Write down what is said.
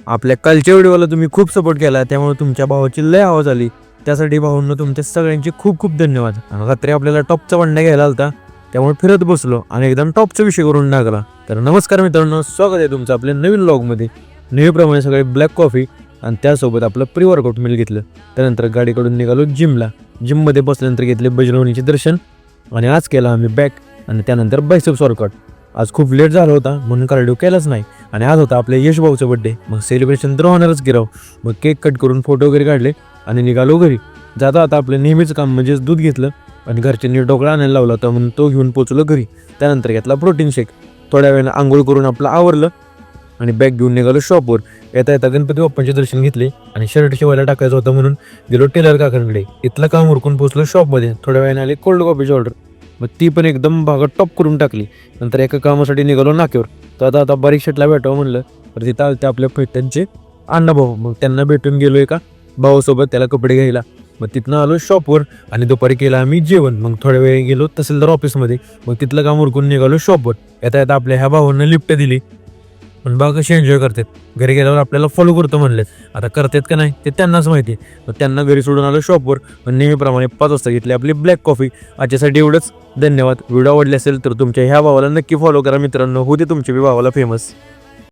आपल्या कालच्या व्हिडिओला तुम्ही खूप सपोर्ट केला, त्यामुळे तुमच्या भावाची लय आवाज आली. त्यासाठी भावांनो तुमच्या सगळ्यांचे खूप खूप धन्यवाद. आणि रात्री आपल्याला टॉपचा वंडा घ्यायला आलता, त्यामुळे फिरत बसलो आणि एकदम टॉपचा विषय करून टाकला. तर नमस्कार मित्रांनो, स्वागत आहे तुमचं आपल्या नवीन व्लॉगमध्ये. नेहमीप्रमाणे सगळे ब्लॅक कॉफी आणि त्यासोबत आपलं प्री वर्कआउट मिल घेतलं. त्यानंतर गाडीकडून निघालो जिमला. जिममध्ये बसल्यानंतर घेतले बजरंगबलीचे दर्शन आणि आज केला आम्ही बॅक आणि त्यानंतर बायसेप्स वर्कआउट. आज खूप लेट झाला होता म्हणून कार्डिओ केलाच नाही. आणि आज होता आपल्या यश भाऊचा बड्डे, मग सेलिब्रेशन तर होणारच की राव. मग केक कट करून फोटो वगैरे काढले आणि निघालो घरी. जाता आता आपलं नेहमीच काम म्हणजेच दूध घेतलं आणि घरच्यांनी ढोकळा आणायला लावला होता म्हणून तो घेऊन पोचलो घरी. त्यानंतर घेतला प्रोटीन शेक. थोड्या वेळानं आंघोळ करून आपलं आवरलं आणि बॅग घेऊन निघालो शॉपवर. येता येता गणपती बाप्पांचे दर्शन घेतले आणि शर्ट शिवायला टाकायचं होतं म्हणून गेलो टेलर काकांकडे. इथलं काम उरकून पोचलो शॉपमध्ये. थोड्या वेळाने आली कोल्ड कॉफीची ऑर्डर, मग ती पण एकदम भागात टॉप करून टाकली. नंतर एका कामासाठी निघालो नाक्यावर. तर आता बारीक शेटला भेटावं म्हणलं, तर तिथं आले आपल्या पैठणचे अण्णा भाऊ. मग त्यांना भेटून गेलो एका भावासोबत त्याला कपडे घ्यायला. मग तिथनं आलो शॉपवर आणि दुपारी केलं आम्ही जेवण. मग थोड्या वेळ गेलो तहसीलदार ऑफिसमध्ये. मग तिथलं काम उरकून निघालो शॉपवर. येता येता आपल्या ह्या भावांना लिफ्ट दिली. पण बघा कशी एन्जॉय करतात. घरी गेल्यावर आपल्याला फॉलो करतो म्हणलेत, आता करतात का नाही ते त्यांनाच माहिती. मग त्यांना घरी सोडून आलो शॉपवर. पण नेहमीप्रमाणे 5 वाजता घेतली आपली ब्लॅक कॉफी. आजच्यासाठी एवढंच. धन्यवाद. व्हिडिओ आवडले असेल तर तुमच्या ह्या भावाला नक्की फॉलो करा मित्रांनो. होते तुमच्या बी भावाला फेमस.